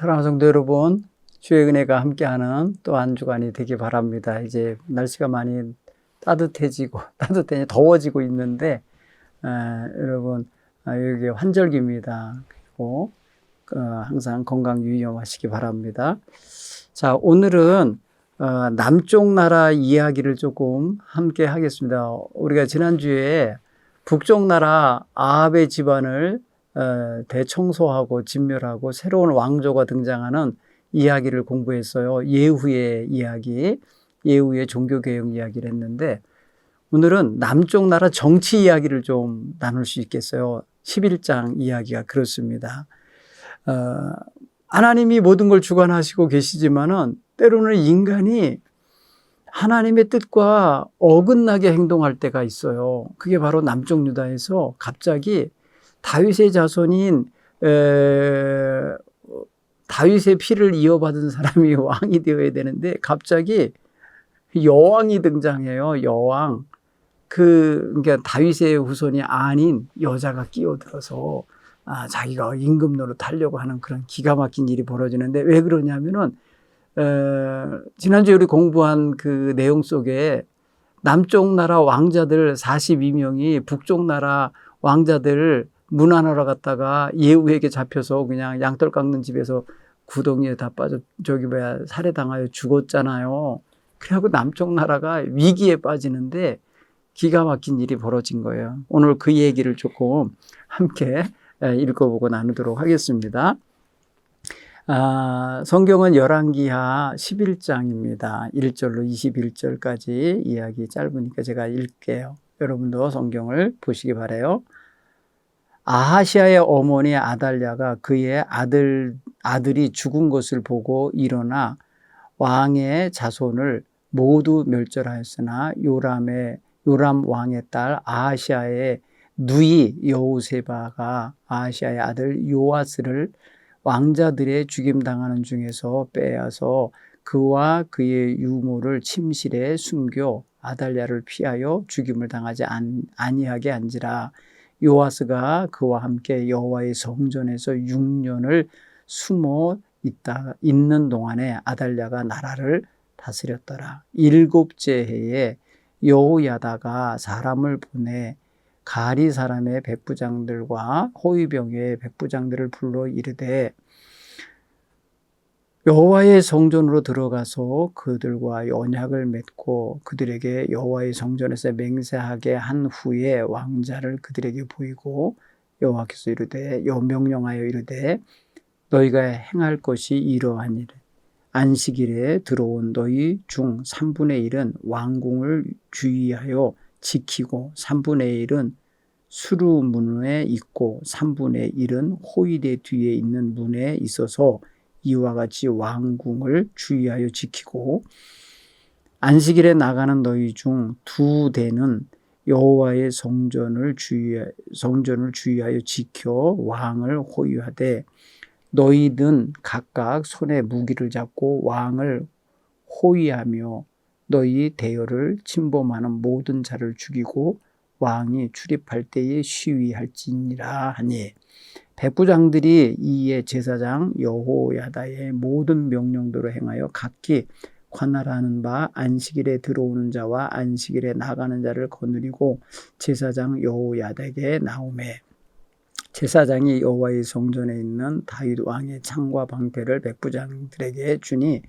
사랑하는 성도 여러분, 주의 은혜가 함께하는 또 한 주간이 되기 바랍니다. 이제 날씨가 많이 더워지고 있는데, 여러분, 여기 환절기입니다. 그리고 항상 건강 유의하시기 바랍니다. 자, 오늘은 남쪽 나라 이야기를 조금 함께 하겠습니다. 우리가 지난주에 북쪽 나라 아합의 집안을 대청소하고 진멸하고 새로운 왕조가 등장하는 이야기를 공부했어요. 예후의 이야기, 예후의 종교개혁 이야기를 했는데, 오늘은 남쪽 나라 정치 이야기를 좀 나눌 수 있겠어요. 11장 이야기가 그렇습니다. 하나님이 모든 걸 주관하시고 계시지만은 때로는 인간이 하나님의 뜻과 어긋나게 행동할 때가 있어요. 그게 바로 남쪽 유다에서 갑자기 다윗의 자손인 다윗의 피를 이어받은 사람이 왕이 되어야 되는데 갑자기 여왕이 등장해요. 여왕. 그러니까 다윗의 후손이 아닌 여자가 끼어들어서 자기가 임금 노릇하려고 하는 그런 기가 막힌 일이 벌어지는데, 왜 그러냐면은 지난주에 우리 공부한 그 내용 속에 남쪽 나라 왕자들 42명이 북쪽 나라 왕자들 문안하러 갔다가 예후에게 잡혀서 그냥 양털 깎는 집에서 구덩이에 다 빠져 살해당하여 죽었잖아요. 그래갖고 남쪽 나라가 위기에 빠지는데 기가 막힌 일이 벌어진 거예요. 오늘 그 얘기를 조금 함께 읽어보고 나누도록 하겠습니다. 성경은 열왕기하 11장입니다. 1절로 21절까지 이야기 짧으니까 제가 읽게요. 여러분도 성경을 보시기 바라요. 아하시아의 어머니 아달랴가 그의 아들이 죽은 것을 보고 일어나 왕의 자손을 모두 멸절하였으나 요람 왕의 딸 아하시아의 누이 여호세바가 아하시아의 아들 요아스를 왕자들의 죽임당하는 중에서 빼앗아 그와 그의 유모를 침실에 숨겨 아달랴를 피하여 죽임을 당하지 아니하게 한지라. 요아스가 그와 함께 여호와의 성전에서 6년을 숨어 있는 동안에 아달랴가 나라를 다스렸더라. 7째 해에 여호야다가 사람을 보내 가리 사람의 백부장들과 호위병의 백부장들을 불러 이르되 여호와의 성전으로 들어가서 그들과 언약을 맺고 그들에게 여호와의 성전에서 맹세하게 한 후에 왕자를 그들에게 보이고 여호와께서 명령하여 이르되 너희가 행할 것이 이러하니라. 안식일에 들어온 너희 중 3분의 1은 왕궁을 주의하여 지키고 3분의 1은 수루문에 있고 3분의 1은 호위대 뒤에 있는 문에 있어서 이와 같이 왕궁을 주의하여 지키고, 안식일에 나가는 너희 중 2대는 여호와의 성전을 주의하여 지켜 왕을 호위하되 너희는 각각 손에 무기를 잡고 왕을 호위하며 너희 대열을 침범하는 모든 자를 죽이고 왕이 출입할 때에 시위할지니라 하니, 백부장들이 이에 제사장 여호야다의 모든 명령대로 행하여 각기 관할하는 바 안식일에 들어오는 자와 안식일에 나가는 자를 거느리고 제사장 여호야다에게 나오매, 제사장이 여호와의 성전에 있는 다윗 왕의 창과 방패를 백부장들에게 주니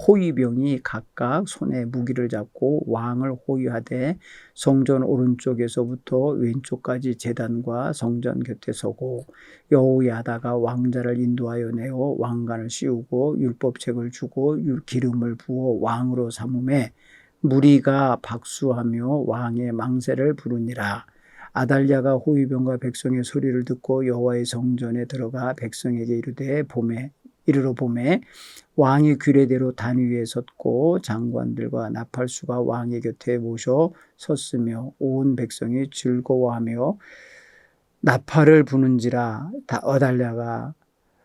호위병이 각각 손에 무기를 잡고 왕을 호위하되 성전 오른쪽에서부터 왼쪽까지 제단과 성전 곁에 서고, 여호야다가 왕자를 인도하여 내어 왕관을 씌우고 율법책을 주고 기름을 부어 왕으로 삼음에 무리가 박수하며 왕의 망세를 부르니라. 아달랴가 호위병과 백성의 소리를 듣고 여호와의 성전에 들어가 백성에게 이르러 봄에 왕이 규례대로 단 위에 섰고 장관들과 나팔수가 왕의 곁에 모셔 섰으며 온 백성이 즐거워하며 나팔을 부는지라. 아달랴가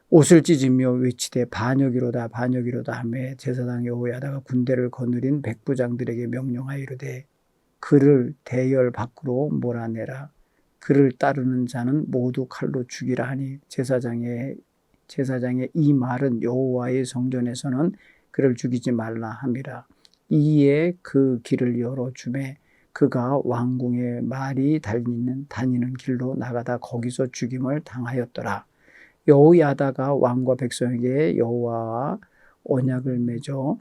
옷을 찢으며 외치되 반역이로다 반역이로다 하며 제사장 여호야다가 군대를 거느린 백부장들에게 명령하여 이르되 그를 대열 밖으로 몰아내라. 그를 따르는 자는 모두 칼로 죽이라 하니, 제사장의 제사장의 이 말은 여호와의 성전에서는 그를 죽이지 말라 함이라. 이에 그 길을 열어주매 그가 왕궁의 말이 다니는 길로 나가다 거기서 죽임을 당하였더라. 여호야다가 왕과 백성에게 여호와와 언약을 맺어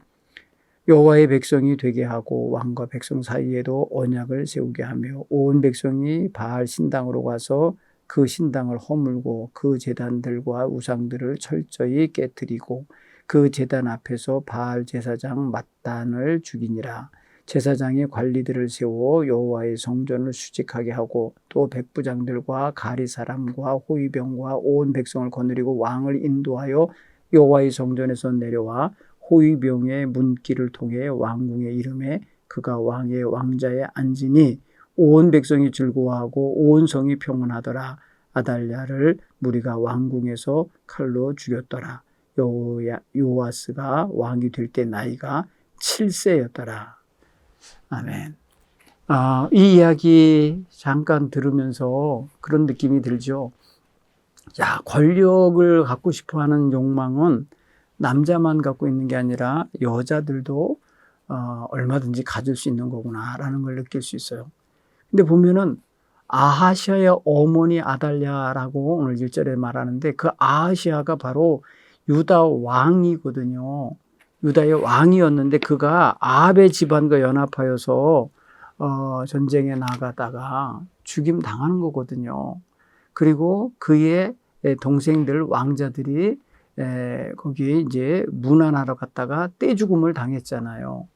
여호와의 백성이 되게 하고 왕과 백성 사이에도 언약을 세우게 하며 온 백성이 바알 신당으로 가서 그 신당을 허물고 그 제단들과 우상들을 철저히 깨뜨리고 그 제단 앞에서 바알 제사장 맏단을 죽이니라. 제사장이 관리들을 세워 여호와의 성전을 수직하게 하고 또 백부장들과 가리 사람과 호위병과 온 백성을 거느리고 왕을 인도하여 여호와의 성전에서 내려와 호위병의 문길을 통해 왕궁에 이르매 그가 왕의 왕자에 앉으니 온 백성이 즐거워하고 온 성이 평온하더라. 아달랴를 무리가 왕궁에서 칼로 죽였더라. 요아스가 왕이 될 때 나이가 7세였더라. 아멘. 이 이야기 잠깐 들으면서 그런 느낌이 들죠. 야, 권력을 갖고 싶어하는 욕망은 남자만 갖고 있는 게 아니라 여자들도 얼마든지 가질 수 있는 거구나라는 걸 느낄 수 있어요. 근데 보면은 아하시아의 어머니 아달랴라고 오늘 1절에 말하는데 그 아하시아가 바로 유다 왕이거든요. 유다의 왕이었는데 그가 아합의 집안과 연합하여서 전쟁에 나가다가 죽임 당하는 거거든요. 그리고 그의 동생들 왕자들이 거기에 이제 문안하러 갔다가 떼죽음을 당했잖아요.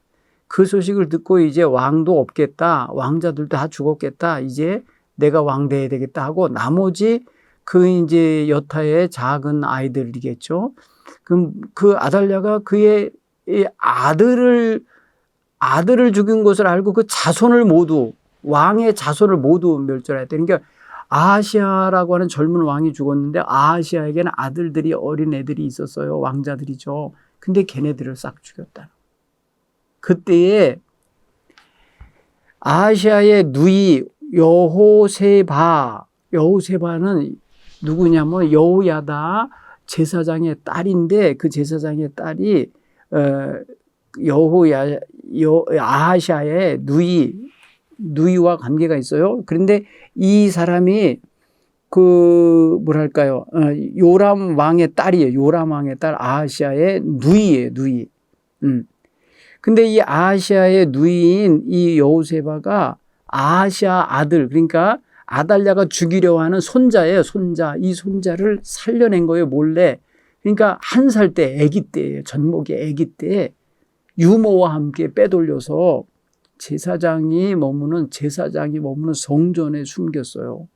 그 소식을 듣고 이제 왕도 없겠다, 왕자들도 다 죽었겠다, 이제 내가 왕 돼야 되겠다 하고 나머지 그 이제 여타의 작은 아이들이겠죠. 그럼 그 아달랴가 그의 아들을 죽인 것을 알고 그 자손을 모두 왕의 자손을 모두 멸절했다. 그러니까 아하시아라고 하는 젊은 왕이 죽었는데 아하시아에게는 아들들이 어린 애들이 있었어요. 왕자들이죠. 근데 걔네들을 싹 죽였다. 그때에 아하시아의 누이 여호세바는 누구냐면 여호야다 제사장의 딸인데 그 제사장의 딸이 아하시아의 누이와 관계가 있어요. 그런데 이 사람이 요람 왕의 딸이에요. 요람 왕의 딸 아하시아의 누이예요. 누이. 근데 이 아하시아의 누이인 이 여호세바가 아하시아 아들, 그러니까 아달랴가 죽이려 하는 손자예요. 손자. 이 손자를 살려낸 거예요. 몰래. 그러니까 1살 때, 아기 때예요. 젖먹이 아기 때 유모와 함께 빼돌려서 제사장이 머무는 성전에 숨겼어요.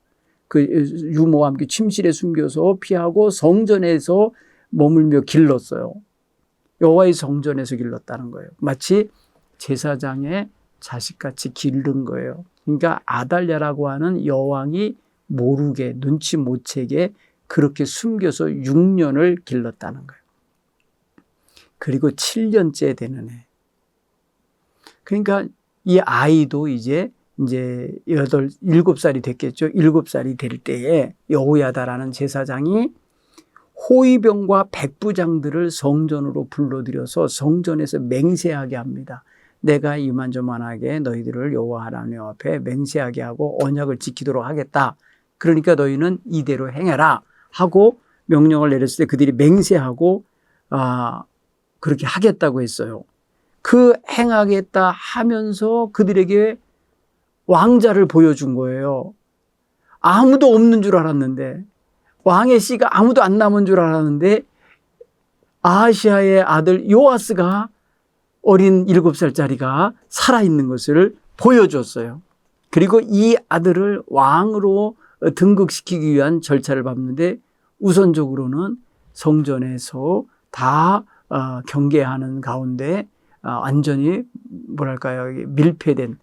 그 유모와 함께 침실에 숨겨서 피하고 성전에서 머물며 길렀어요. 여호와의 성전에서 길렀다는 거예요. 마치 제사장의 자식같이 기른 거예요. 그러니까 아달랴라고 하는 여왕이 모르게 눈치 못 채게 그렇게 숨겨서 6년을 길렀다는 거예요. 그리고 7년째 되는 해. 그러니까 이 아이도 이제 7살이 됐겠죠. 7살이 될 때에 여호야다라는 제사장이 호위병과 백부장들을 성전으로 불러들여서 성전에서 맹세하게 합니다. 내가 이만저만하게 너희들을 여호와 하나님 앞에 맹세하게 하고 언약을 지키도록 하겠다. 그러니까 너희는 이대로 행해라 하고 명령을 내렸을 때 그들이 맹세하고 그렇게 하겠다고 했어요. 그 행하겠다 하면서 그들에게 왕자를 보여준 거예요. 아무도 없는 줄 알았는데, 왕의 씨가 아무도 안 남은 줄 알았는데 아하시아의 아들 요아스가 어린 7살짜리가 살아있는 것을 보여줬어요. 그리고 이 아들을 왕으로 등극시키기 위한 절차를 밟는데 우선적으로는 성전에서 다 경계하는 가운데 완전히 밀폐된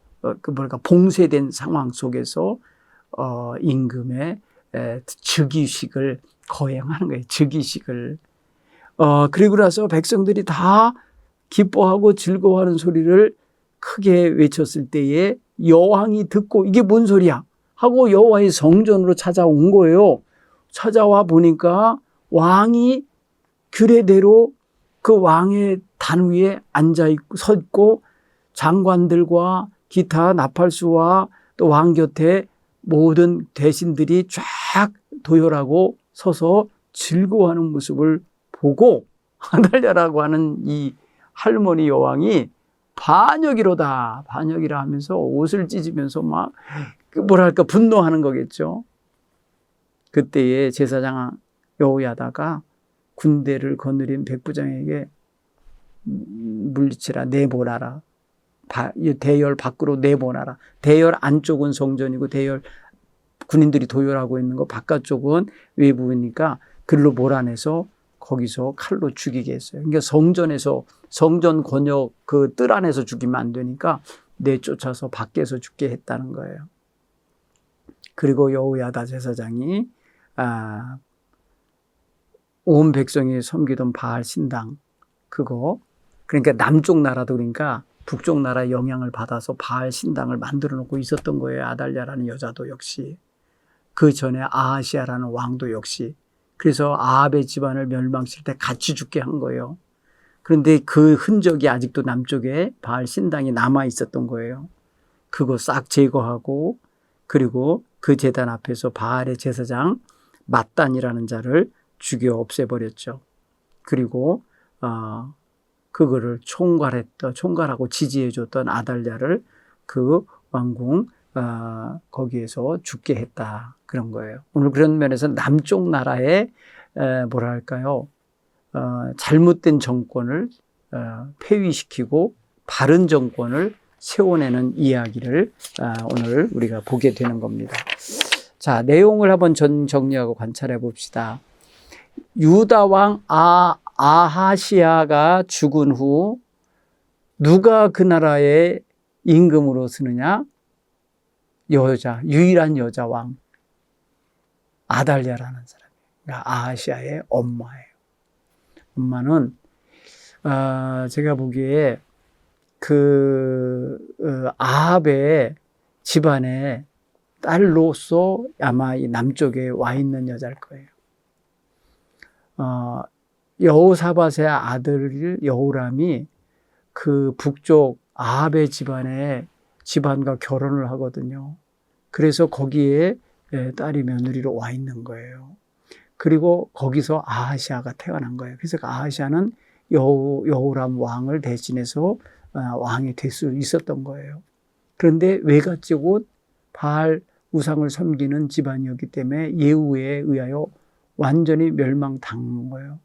봉쇄된 상황 속에서 임금의 즉위식을 거행하는 거예요. 즉위식을. 그리고 나서 백성들이 다 기뻐하고 즐거워하는 소리를 크게 외쳤을 때에 여왕이 듣고 이게 뭔 소리야 하고 여호와의 성전으로 찾아온 거예요. 찾아와 보니까 왕이 규례대로 그 왕의 단 위에 서 있고 장관들과 기타 나팔수와 또 왕 곁에 모든 대신들이 쫙 도열하고 서서 즐거워하는 모습을 보고 아달랴라고 하는 이 할머니 여왕이 반역이로다, 반역이라 하면서 옷을 찢으면서 막 뭐랄까 분노하는 거겠죠. 그때에 제사장 여호야다가 군대를 거느린 백부장에게 물리치라, 내보내라, 대열 밖으로 내보내라. 대열 안쪽은 성전이고 대열 군인들이 도열하고 있는 거 바깥쪽은 외부니까 글로 몰아내서 거기서 칼로 죽이게 했어요. 그러니까 성전 권역 그 뜰 안에서 죽이면 안 되니까 내쫓아서 밖에서 죽게 했다는 거예요. 그리고 여호야다 제사장이 온 백성이 섬기던 바알 신당 그거 그러니까 남쪽 나라도 그러니까 북쪽 나라 영향을 받아서 바알 신당을 만들어 놓고 있었던 거예요. 아달랴라는 여자도 역시. 그 전에 아하시아라는 왕도 역시. 그래서 아합의 집안을 멸망시킬 때 같이 죽게 한 거예요. 그런데 그 흔적이 아직도 남쪽에 바알 신당이 남아 있었던 거예요. 그거 싹 제거하고 그리고 그 제단 앞에서 바알의 제사장 mat단이라는 자를 죽여 없애버렸죠. 그리고 그거를 총괄하고 지지해줬던 아달랴를 그 왕궁 거기에서 죽게 했다. 그런 거예요. 오늘 그런 면에서 남쪽 나라의 뭐랄까요? 잘못된 정권을 폐위시키고 바른 정권을 세워내는 이야기를 오늘 우리가 보게 되는 겁니다. 자, 내용을 한번 정리하고 관찰해 봅시다. 유다 왕 아하시아가 죽은 후 누가 그 나라의 임금으로 서느냐? 유일한 여자 왕 아달랴라는 사람이에요. 그러니까 아하시아의 엄마예요. 엄마는 제가 보기에 아합의 집안의 딸로서 아마 이 남쪽에 와 있는 여자일 거예요. 여호사밧의 아들 여호람이 그 북쪽 아합의 집안과 결혼을 하거든요. 그래서 거기에 딸이 며느리로 와 있는 거예요. 그리고 거기서 아하시아가 태어난 거예요. 그래서 아하시아는 여호람 왕을 대신해서 왕이 될 수 있었던 거예요. 그런데 외갓집은 바알 우상을 섬기는 집안이었기 때문에 예후에 의하여 완전히 멸망당한 거예요.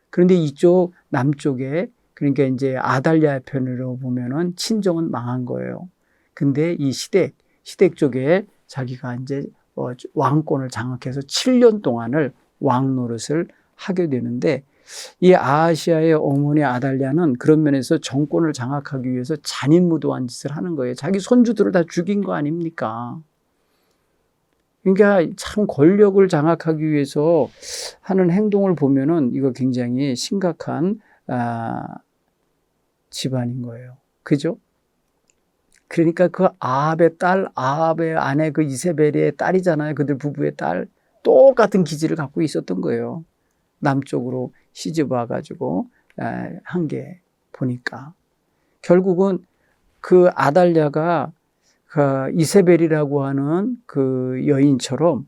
그런데 이쪽 남쪽에 그러니까 이제 아달랴 편으로 보면은 친정은 망한 거예요. 근데 이 시댁 쪽에 자기가 이제 왕권을 장악해서 7년 동안을 왕 노릇을 하게 되는데 이 아하시아의 어머니 아달랴는 그런 면에서 정권을 장악하기 위해서 잔인무도한 짓을 하는 거예요. 자기 손주들을 다 죽인 거 아닙니까? 그러니까 참 권력을 장악하기 위해서 하는 행동을 보면은 이거 굉장히 심각한 집안인 거예요. 그죠? 그러니까 그 아합의 아내 그 이세벨의 딸이잖아요. 그들 부부의 딸. 똑같은 기질을 갖고 있었던 거예요. 남쪽으로 시집 와가지고 한 게 보니까. 결국은 그 아달랴가 그 이세벨이라고 하는 그 여인처럼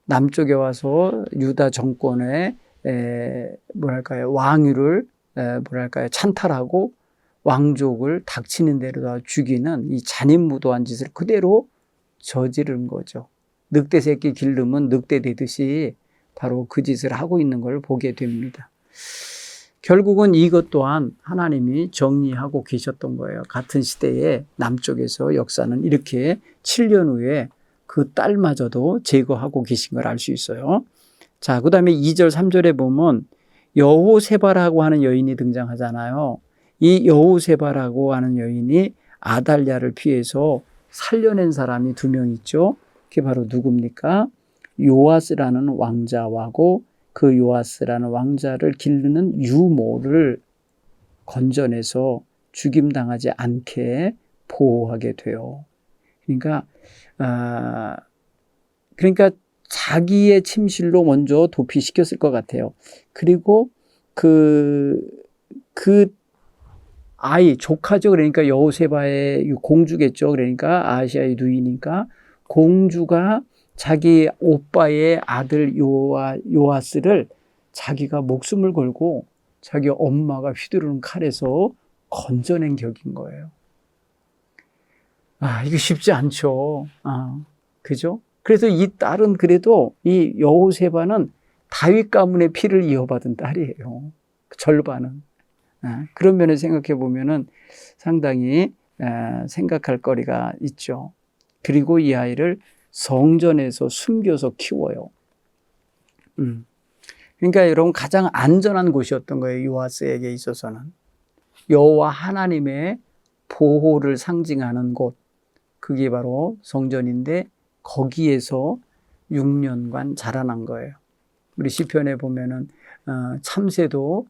남쪽에 와서 유다 정권의 뭐랄까요 왕위를 찬탈하고 왕족을 닥치는 대로 다 죽이는 이 잔인무도한 짓을 그대로 저지른 거죠. 늑대 새끼 기르면 늑대 되듯이 바로 그 짓을 하고 있는 걸 보게 됩니다. 결국은 이것 또한 하나님이 정리하고 계셨던 거예요. 같은 시대에 남쪽에서 역사는 이렇게 7년 후에 그 딸마저도 제거하고 계신 걸 알 수 있어요. 자, 그 다음에 2절, 3절에 보면 여호세바라고 하는 여인이 등장하잖아요. 이 여호세바라고 하는 여인이 아달랴를 피해서 살려낸 사람이 2명 있죠. 그게 바로 누굽니까? 요아스라는 왕자하고 그 요아스라는 왕자를 기르는 유모를 건져내서 죽임당하지 않게 보호하게 돼요. 그러니까 자기의 침실로 먼저 도피시켰을 것 같아요. 그리고 그 아이, 조카죠. 그러니까 여호세바의 공주겠죠. 그러니까 아시아의 누이니까 공주가 자기 오빠의 아들 요아스를 자기가 목숨을 걸고 자기 엄마가 휘두르는 칼에서 건져낸 격인 거예요. 이거 쉽지 않죠. 그죠? 그래서 이 딸은 그래도 이 여호세바는 다윗 가문의 피를 이어받은 딸이에요. 절반은. 그런 면을 생각해 보면은 상당히 생각할 거리가 있죠. 그리고 이 아이를 성전에서 숨겨서 키워요. 그러니까 여러분 가장 안전한 곳이었던 거예요. 요아스에게 있어서는. 여호와 하나님의 보호를 상징하는 곳. 그게 바로 성전인데 거기에서 6년간 자라난 거예요. 우리 시편에 보면은 참새도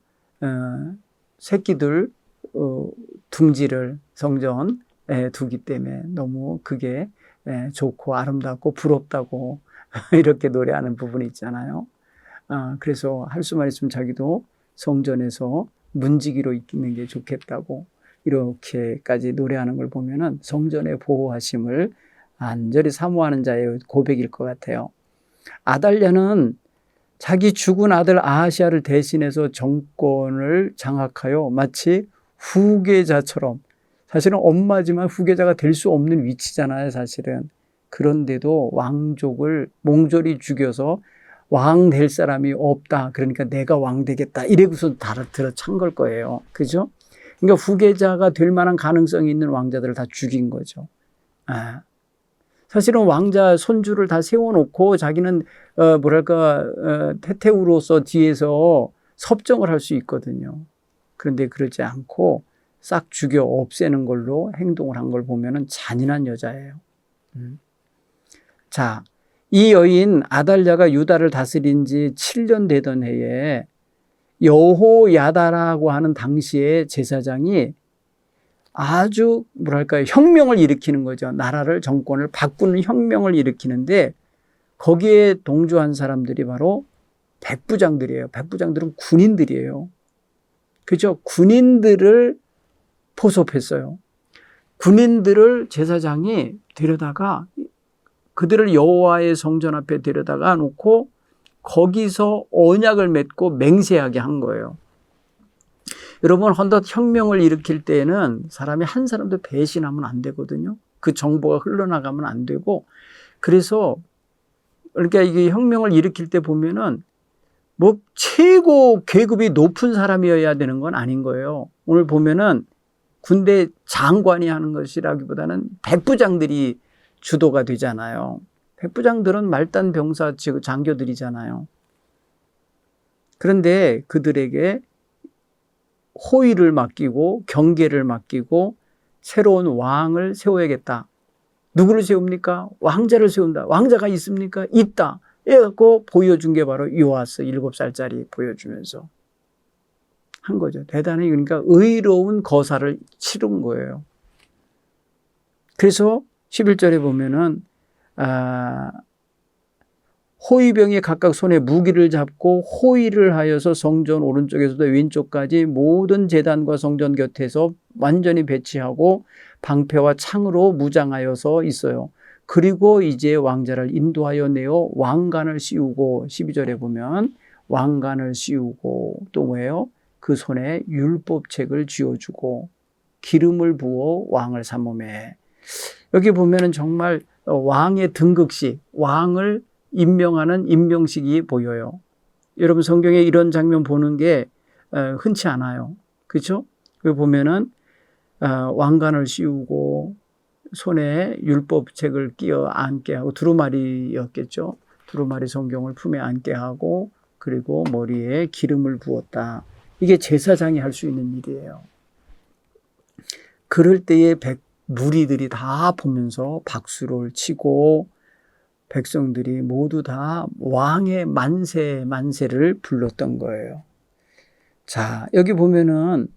새끼들 둥지를 성전에 두기 때문에 너무 그게 좋고 아름답고 부럽다고 이렇게 노래하는 부분이 있잖아요. 그래서 할 수만 있으면 자기도 성전에서 문지기로 있는 게 좋겠다고 이렇게까지 노래하는 걸 보면은 성전의 보호하심을 간절히 사모하는 자의 고백일 것 같아요. 아달랴는 자기 죽은 아들 아하시아를 대신해서 정권을 장악하여 마치 후계자처럼, 사실은 엄마지만 후계자가 될 수 없는 위치잖아요, 사실은. 그런데도 왕족을 몽졸이 죽여서 왕 될 사람이 없다. 그러니까 내가 왕 되겠다. 이래고서 들어찬 걸 거예요. 그죠? 그러니까 후계자가 될 만한 가능성이 있는 왕자들을 다 죽인 거죠. 사실은 왕자 손주를 다 세워놓고 자기는 태태우로서 뒤에서 섭정을 할 수 있거든요. 그런데 그러지 않고 싹 죽여 없애는 걸로 행동을 한 걸 보면은 잔인한 여자예요. 자, 이 여인 아달랴가 유다를 다스린 지 7년 되던 해에 여호야다라고 하는 당시의 제사장이 아주 혁명을 일으키는 거죠. 나라를, 정권을 바꾸는 혁명을 일으키는데 거기에 동조한 사람들이 바로 백부장들이에요. 백부장들은 군인들이에요. 그죠? 군인들을 포섭했어요. 군인들을 제사장이 데려다가 그들을 여호와의 성전 앞에 데려다가 놓고 거기서 언약을 맺고 맹세하게 한 거예요. 여러분, 헌덧 혁명을 일으킬 때에는 사람이 한 사람도 배신하면 안 되거든요. 그 정보가 흘러나가면 안 되고, 그래서 그러니까 이게 혁명을 일으킬 때 보면은 뭐 최고 계급이 높은 사람이어야 되는 건 아닌 거예요. 오늘 보면은 군대 장관이 하는 것이라기보다는 백부장들이 주도가 되잖아요. 백부장들은 말단 병사 장교들이잖아요. 그런데 그들에게 호위를 맡기고 경계를 맡기고 새로운 왕을 세워야겠다. 누구를 세웁니까? 왕자를 세운다. 왕자가 있습니까? 있다. 이래갖고 보여준 게 바로 요아스 7살짜리 보여주면서 한 거죠. 대단히 그러니까 의로운 거사를 치른 거예요. 그래서 11절에 보면은 호위병이 각각 손에 무기를 잡고 호위를 하여서 성전 오른쪽에서도 왼쪽까지 모든 제단과 성전 곁에서 완전히 배치하고 방패와 창으로 무장하여서 있어요. 그리고 이제 왕자를 인도하여 내어 왕관을 씌우고 12절에 보면 왕관을 씌우고 또 뭐예요? 그 손에 율법책을 쥐어주고 기름을 부어 왕을 삼음해. 여기 보면은 정말 왕의 등극식, 왕을 임명하는 임명식이 보여요. 여러분 성경에 이런 장면 보는 게 흔치 않아요. 그렇죠? 여기 보면은 왕관을 씌우고 손에 율법책을 끼어 앉게 하고 두루마리였겠죠. 두루마리 성경을 품에 앉게 하고 그리고 머리에 기름을 부었다. 이게 제사장이 할 수 있는 일이에요. 그럴 때에 무리들이 다 보면서 박수를 치고 백성들이 모두 다 왕의 만세를 불렀던 거예요. 자, 여기 보면은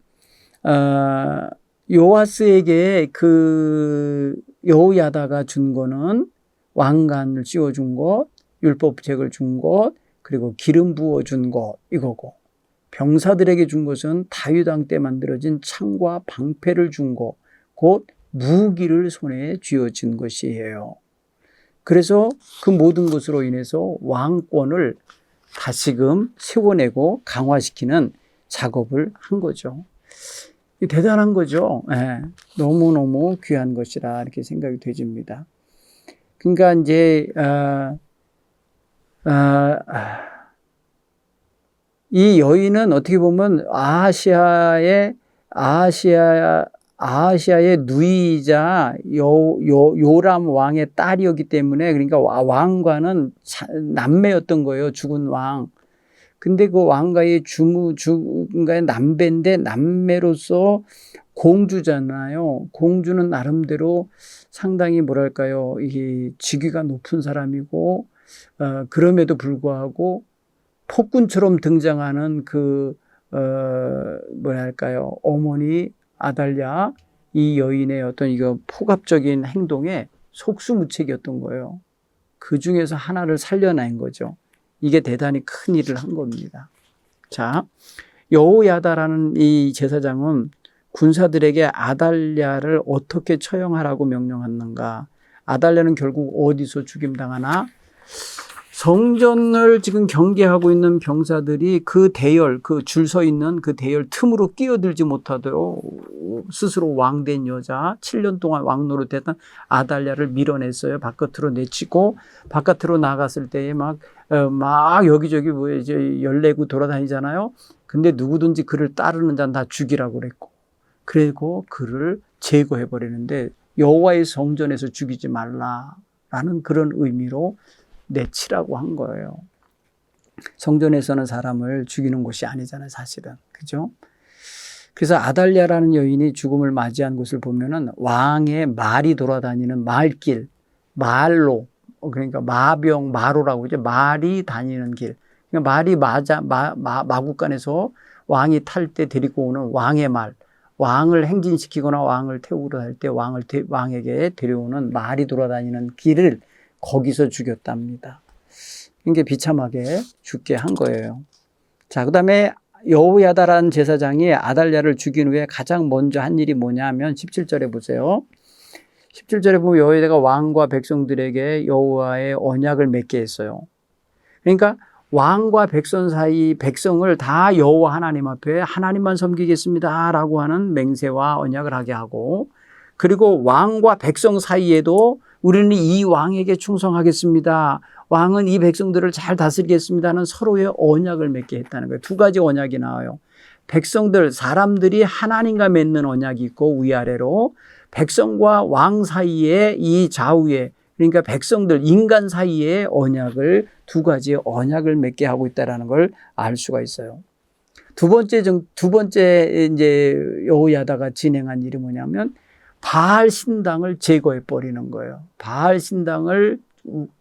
요아스에게 그 여호야다가 준 거는 왕관을 씌워준 것, 율법책을 준 것, 그리고 기름 부어준 것 이거고, 병사들에게 준 것은 다윗 왕 때 만들어진 창과 방패를 준 것, 곧 무기를 손에 쥐어진 것이에요. 그래서 그 모든 것으로 인해서 왕권을 다시금 세워내고 강화시키는 작업을 한 거죠. 대단한 거죠. 네. 너무너무 귀한 것이라 이렇게 생각이 되집니다. 그러니까 이제 이 여인은 어떻게 보면 아하시아의 누이이자 요람 왕의 딸이었기 때문에, 그러니까 왕과는 남매였던 거예요. 죽은 왕. 근데 그 왕과의 그러니까 남배인데 남매로서 공주잖아요. 공주는 나름대로 상당히 뭐랄까요, 이게 직위가 높은 사람이고, 그럼에도 불구하고 폭군처럼 등장하는 뭐랄까요, 어머니 아달랴, 이 여인의 어떤 이거 폭압적인 행동에 속수무책이었던 거예요. 그 중에서 하나를 살려낸 거죠. 이게 대단히 큰 일을 한 겁니다. 자, 여호야다라는 이 제사장은 군사들에게 아달랴를 어떻게 처형하라고 명령했는가? 아달랴는 결국 어디서 죽임당하나? 성전을 지금 경계하고 있는 병사들이 그 대열, 그 줄 서 있는 그 대열 틈으로 끼어들지 못하도록 스스로 왕된 여자, 7년 동안 왕 노릇했던 아달랴를 밀어냈어요. 바깥으로 내치고, 바깥으로 나갔을 때에 막 여기저기 이제 열내고 돌아다니잖아요. 근데 누구든지 그를 따르는 자는 다 죽이라고 그랬고, 그리고 그를 제거해버리는데 여호와의 성전에서 죽이지 말라라는 그런 의미로 내치라고 한 거예요. 성전에서는 사람을 죽이는 곳이 아니잖아요, 사실은. 그죠? 그래서 아달랴라는 여인이 죽음을 맞이한 곳을 보면은 왕의 말이 돌아다니는 말길, 말로, 그러니까 마로라고 그러죠. 말이 다니는 길. 그러니까 말이 마국간에서 왕이 탈 때 데리고 오는 왕의 말, 왕을 행진시키거나 왕을 태우러 할 때 왕에게 데려오는 말이 돌아다니는 길을 거기서 죽였답니다. 이게 비참하게 죽게 한 거예요. 자, 그 다음에 여호야다라는 제사장이 아달랴를 죽인 후에 가장 먼저 한 일이 뭐냐면 17절에 보세요. 17절에 보면 여호야다가 왕과 백성들에게 여호와의 언약을 맺게 했어요. 그러니까 왕과 백성 사이 백성을 다 여호와 하나님 앞에 하나님만 섬기겠습니다 라고 하는 맹세와 언약을 하게 하고, 그리고 왕과 백성 사이에도 우리는 이 왕에게 충성하겠습니다, 왕은 이 백성들을 잘 다스리겠습니다 하는 서로의 언약을 맺게 했다는 거예요. 두 가지 언약이 나와요. 백성들, 사람들이 하나님과 맺는 언약이 있고, 위아래로 백성과 왕 사이에 이 좌우에, 그러니까 백성들, 인간 사이에 언약을, 두 가지의 언약을 맺게 하고 있다는 걸 알 수가 있어요. 두 번째 이제 여호야다가 진행한 일이 뭐냐면 바알 신당을 제거해 버리는 거예요. 바알 신당을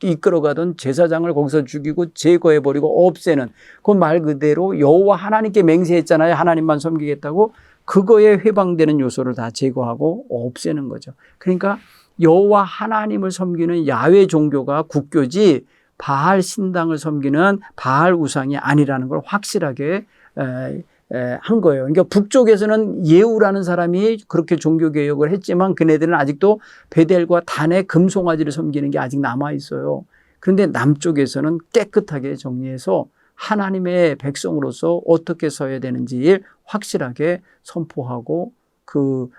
이끌어가던 제사장을 거기서 죽이고 제거해 버리고 없애는, 그 말 그대로 여호와 하나님께 맹세했잖아요. 하나님만 섬기겠다고. 그거에 해방되는 요소를 다 제거하고 없애는 거죠. 그러니까 여호와 하나님을 섬기는 야훼 종교가 국교지 바알 신당을 섬기는 바알 우상이 아니라는 걸 확실하게 한 거예요. 그러니까 북쪽에서는 예후라는 사람이 그렇게 종교개혁을 했지만 그네들은 아직도 베델과 단의 금송아지를 섬기는 게 아직 남아있어요. 그런데 남쪽에서는 깨끗하게 정리해서 하나님의 백성으로서 어떻게 서야 되는지 확실하게 선포하고 그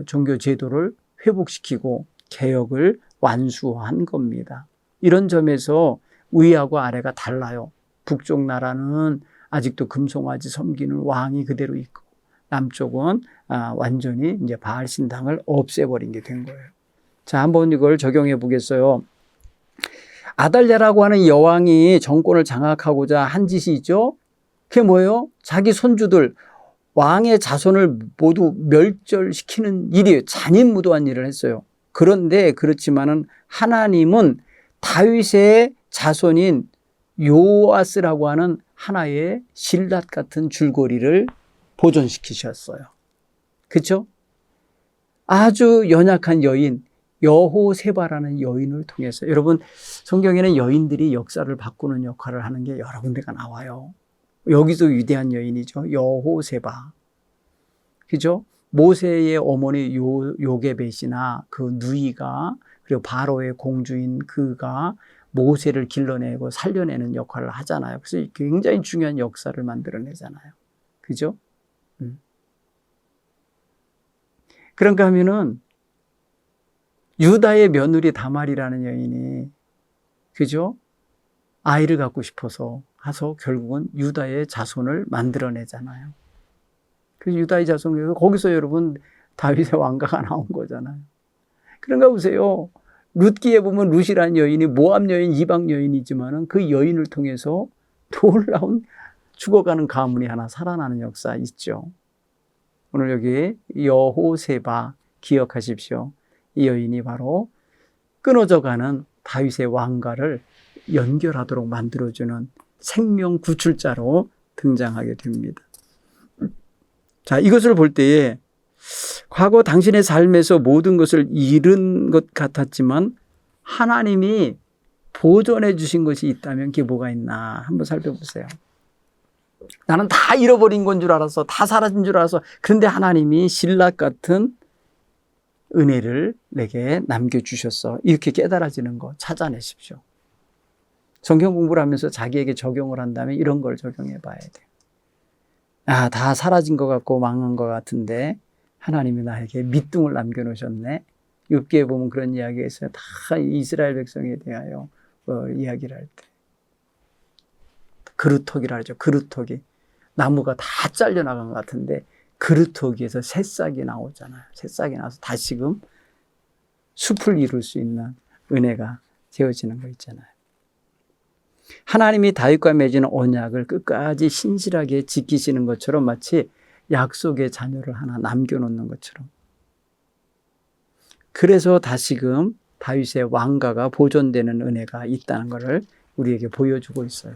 종교 제도를 회복시키고 개혁을 완수한 겁니다. 이런 점에서 위하고 아래가 달라요. 북쪽 나라는 아직도 금송아지 섬기는 왕이 그대로 있고, 남쪽은 완전히 이제 바알 신당을 없애버린 게 된 거예요. 자, 한번 이걸 적용해 보겠어요. 아달랴라고 하는 여왕이 정권을 장악하고자 한 짓이 있죠. 그게 뭐예요? 자기 손주들, 왕의 자손을 모두 멸절시키는 일이에요. 잔인무도한 일을 했어요. 그런데 그렇지만은 하나님은 다윗의 자손인 요아스라고 하는 하나의 실낫 같은 줄거리를 보존시키셨어요. 그렇죠? 아주 연약한 여인 여호세바라는 여인을 통해서, 여러분 성경에는 여인들이 역사를 바꾸는 역할을 하는 게 여러 군데가 나와요. 여기서 위대한 여인이죠. 여호세바. 그죠? 모세의 어머니 요게벳이나 그 누이가, 그리고 바로의 공주인 그가 모세를 길러내고 살려내는 역할을 하잖아요. 그래서 굉장히 중요한 역사를 만들어내잖아요. 그죠? 그런가 하면은 유다의 며느리 다말이라는 여인이, 그죠? 아이를 갖고 싶어서 해서 결국은 유다의 자손을 만들어내잖아요. 그래서 유다의 자손에서 거기서 여러분 다윗의 왕가가 나온 거잖아요. 그런가 보세요. 룻기에 보면 룻이라는 여인이 모압 여인, 이방 여인이지만은 그 여인을 통해서 놀라운 죽어가는 가문이 하나 살아나는 역사 있죠. 오늘 여기 여호세바 기억하십시오. 이 여인이 바로 끊어져가는 다윗의 왕가를 연결하도록 만들어주는 생명 구출자로 등장하게 됩니다. 자, 이것을 볼 때에 과거 당신의 삶에서 모든 것을 잃은 것 같았지만 하나님이 보존해 주신 것이 있다면 그게 뭐가 있나 한번 살펴보세요. 나는 다 잃어버린 건 줄 알았어. 다 사라진 줄 알았어. 그런데 하나님이 신락 같은 은혜를 내게 남겨주셨어. 이렇게 깨달아지는 거 찾아내십시오. 성경 공부를 하면서 자기에게 적용을 한다면 이런 걸 적용해 봐야 돼요. 아, 다 사라진 것 같고 망한 것 같은데 하나님이 나에게 밑둥을 남겨놓으셨네. 욥기에 보면 그런 이야기가 있어요. 다 이스라엘 백성에 대하여 이야기를 할 때. 그루터기라 하죠. 그루터기. 나무가 다 잘려나간 것 같은데 그루터기에서 새싹이 나오잖아요. 새싹이 나와서 다시금 숲을 이룰 수 있는 은혜가 되어지는 거 있잖아요. 하나님이 다윗과 맺은 언약을 끝까지 신실하게 지키시는 것처럼 마치 약속의 자녀를 하나 남겨놓는 것처럼. 그래서 다시금 다윗의 왕가가 보존되는 은혜가 있다는 것을 우리에게 보여주고 있어요.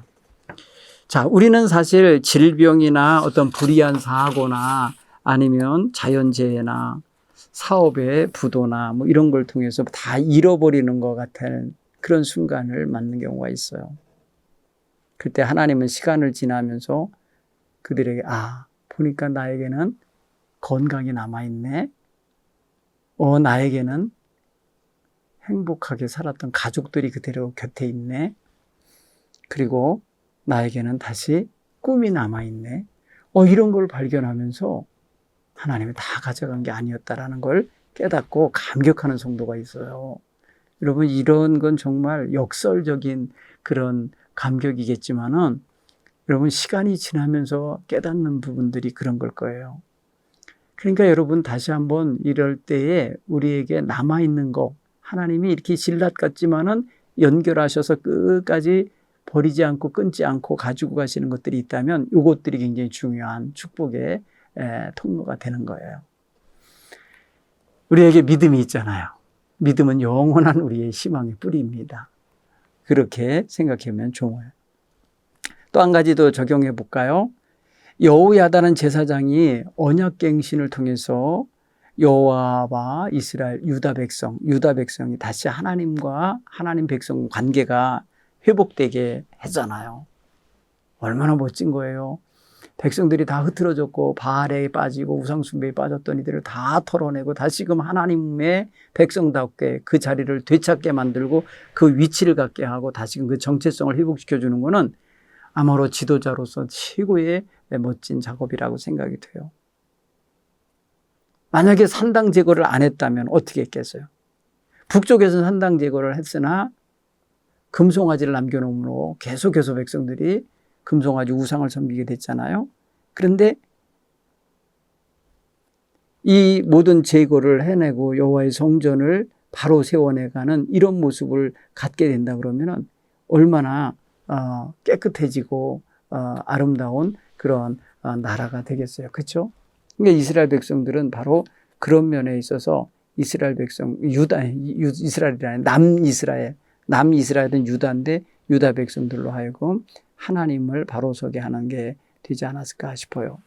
자, 우리는 사실 질병이나 어떤 불의한 사고나 아니면 자연재해나 사업의 부도나 뭐 이런 걸 통해서 다 잃어버리는 것 같은 그런 순간을 맞는 경우가 있어요. 그때 하나님은 시간을 지나면서 그들에게 보니까 나에게는 건강이 남아있네. 나에게는 행복하게 살았던 가족들이 그대로 곁에 있네. 그리고 나에게는 다시 꿈이 남아있네. 이런 걸 발견하면서 하나님이 다 가져간 게 아니었다라는 걸 깨닫고 감격하는 성도가 있어요. 여러분, 이런 건 정말 역설적인 그런 감격이겠지만은 여러분, 시간이 지나면서 깨닫는 부분들이 그런 걸 거예요. 그러니까 여러분, 다시 한번 이럴 때에 우리에게 남아있는 거, 하나님이 이렇게 신라 같지만은 연결하셔서 끝까지 버리지 않고 끊지 않고 가지고 가시는 것들이 있다면 이것들이 굉장히 중요한 축복의 통로가 되는 거예요. 우리에게 믿음이 있잖아요. 믿음은 영원한 우리의 희망의 뿌리입니다. 그렇게 생각하면 좋아요. 또 한 가지 더 적용해 볼까요? 여호야다는 제사장이 언약갱신을 통해서 여호와와 이스라엘 유다 백성이 다시 하나님과 하나님 백성 관계가 회복되게 했잖아요. 얼마나 멋진 거예요. 백성들이 다 흐트러졌고 바알에 빠지고 우상숭배에 빠졌던 이들을 다 털어내고 다시금 하나님의 백성답게 그 자리를 되찾게 만들고 그 위치를 갖게 하고 다시금 그 정체성을 회복시켜주는 것은 아마도 지도자로서 최고의 멋진 작업이라고 생각이 돼요. 만약에 산당 제거를 안 했다면 어떻게 했겠어요? 북쪽에서는 산당 제거를 했으나 금송아지를 남겨놓음으로 계속해서 백성들이 금송아지 우상을 섬기게 됐잖아요. 그런데 이 모든 제거를 해내고 여호와의 성전을 바로 세워내가는 이런 모습을 갖게 된다 그러면은 얼마나 깨끗해지고 아름다운 그런 나라가 되겠어요. 그렇죠? 그러니까 이스라엘 백성들은 바로 그런 면에 있어서 이스라엘 백성, 이스라엘이라는 남이스라엘은 유다인데 유다 백성들로 하여금 하나님을 바로 서게 하는 게 되지 않았을까 싶어요.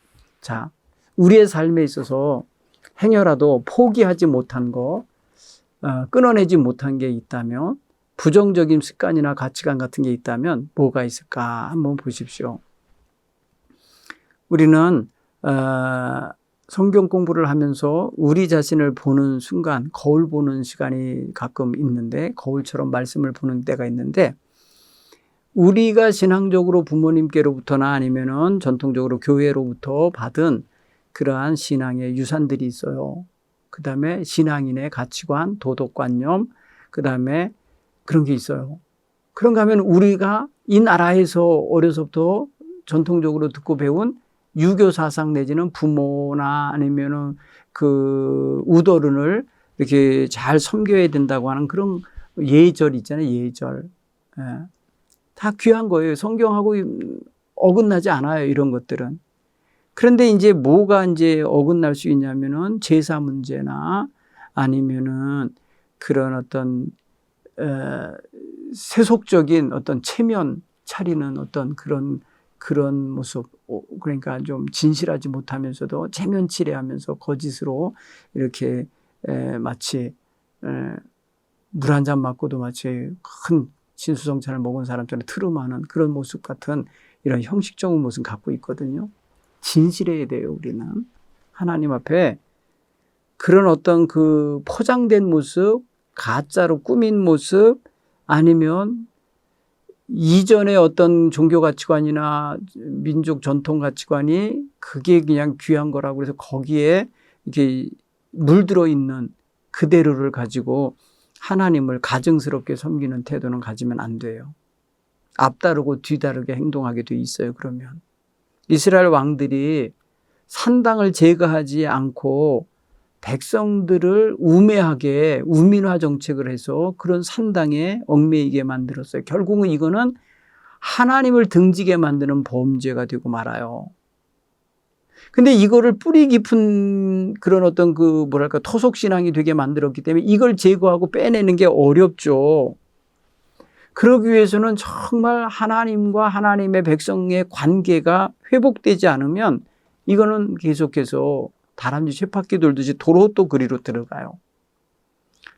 자, 우리의 삶에 있어서 행여라도 포기하지 못한 거, 끊어내지 못한 게 있다면, 부정적인 습관이나 가치관 같은 게 있다면 뭐가 있을까 한번 보십시오. 우리는 성경 공부를 하면서 우리 자신을 보는 순간, 거울 보는 시간이 가끔 있는데, 거울처럼 말씀을 보는 때가 있는데, 우리가 신앙적으로 부모님께로부터나 아니면은 전통적으로 교회로부터 받은 그러한 신앙의 유산들이 있어요. 그 다음에 신앙인의 가치관, 도덕관념, 그 다음에 그런 게 있어요. 그런가 하면 우리가 이 나라에서 어려서부터 전통적으로 듣고 배운 유교 사상 내지는 부모나 아니면은 그 우더른을 이렇게 잘 섬겨야 된다고 하는 그런 예절 있잖아요. 예절. 예. 다 귀한 거예요. 성경하고 어긋나지 않아요. 이런 것들은. 그런데 이제 뭐가 이제 어긋날 수 있냐면은 제사 문제나 아니면은 그런 어떤 세속적인 어떤 체면 차리는 어떤 그런 모습, 그러니까 좀 진실하지 못하면서도 체면치레하면서 거짓으로 이렇게 마치 물 한 잔 맞고도 마치 큰 진수성찬을 먹은 사람처럼 트름하는 그런 모습 같은 이런 형식적인 모습을 갖고 있거든요. 진실해야 돼요, 우리는. 하나님 앞에 그런 어떤 그 포장된 모습, 가짜로 꾸민 모습, 아니면 이전의 어떤 종교 가치관이나 민족 전통 가치관이 그게 그냥 귀한 거라고 해서 거기에 이렇게 물들어 있는 그대로를 가지고 하나님을 가증스럽게 섬기는 태도는 가지면 안 돼요. 앞다르고 뒤다르게 행동하게 돼 있어요. 그러면 이스라엘 왕들이 산당을 제거하지 않고 백성들을 우매하게 우민화 정책을 해서 그런 산당에 얽매이게 만들었어요. 결국은 이거는 하나님을 등지게 만드는 범죄가 되고 말아요. 근데 이거를 뿌리 깊은 그런 어떤 그 뭐랄까 토속신앙이 되게 만들었기 때문에 이걸 제거하고 빼내는 게 어렵죠. 그러기 위해서는 정말 하나님과 하나님의 백성의 관계가 회복되지 않으면 이거는 계속해서 다람쥐 쳇바퀴 돌듯이 도로 또 그리로 들어가요.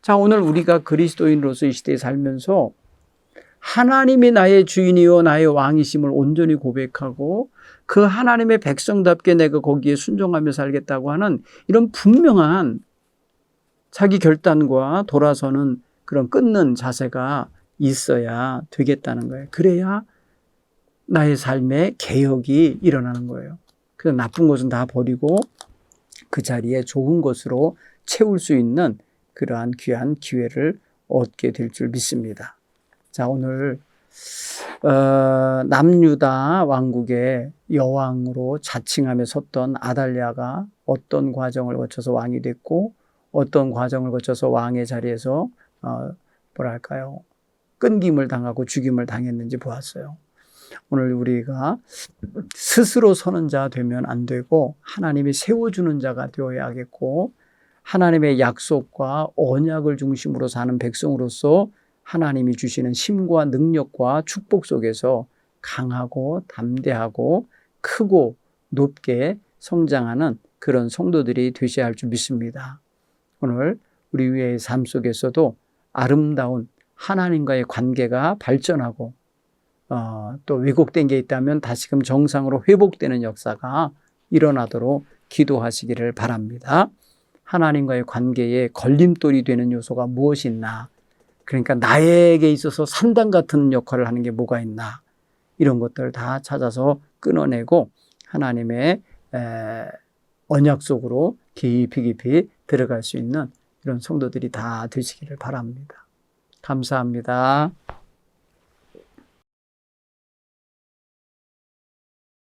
자, 오늘 우리가 그리스도인으로서 이 시대에 살면서 하나님이 나의 주인이요 나의 왕이심을 온전히 고백하고 그 하나님의 백성답게 내가 거기에 순종하며 살겠다고 하는 이런 분명한 자기 결단과 돌아서는 그런 끊는 자세가 있어야 되겠다는 거예요. 그래야 나의 삶에 개혁이 일어나는 거예요. 그래서 나쁜 것은 다 버리고 그 자리에 좋은 것으로 채울 수 있는 그러한 귀한 기회를 얻게 될 줄 믿습니다. 자, 오늘 남유다 왕국의 여왕으로 자칭하며 섰던 아달랴가 어떤 과정을 거쳐서 왕이 됐고 어떤 과정을 거쳐서 왕의 자리에서 뭐랄까요, 끊김을 당하고 죽임을 당했는지 보았어요. 오늘 우리가 스스로 서는 자 되면 안 되고 하나님이 세워주는 자가 되어야겠고 하나님의 약속과 언약을 중심으로 사는 백성으로서 하나님이 주시는 힘과 능력과 축복 속에서 강하고 담대하고 크고 높게 성장하는 그런 성도들이 되셔야 할 줄 믿습니다. 오늘 우리 위의 삶 속에서도 아름다운 하나님과의 관계가 발전하고 또 왜곡된 게 있다면 다시금 정상으로 회복되는 역사가 일어나도록 기도하시기를 바랍니다. 하나님과의 관계에 걸림돌이 되는 요소가 무엇이 있나? 그러니까 나에게 있어서 산당 같은 역할을 하는 게 뭐가 있나? 이런 것들 다 찾아서 끊어내고 하나님의 언약 속으로 깊이 들어갈 수 있는 이런 성도들이 다 되시기를 바랍니다. 감사합니다.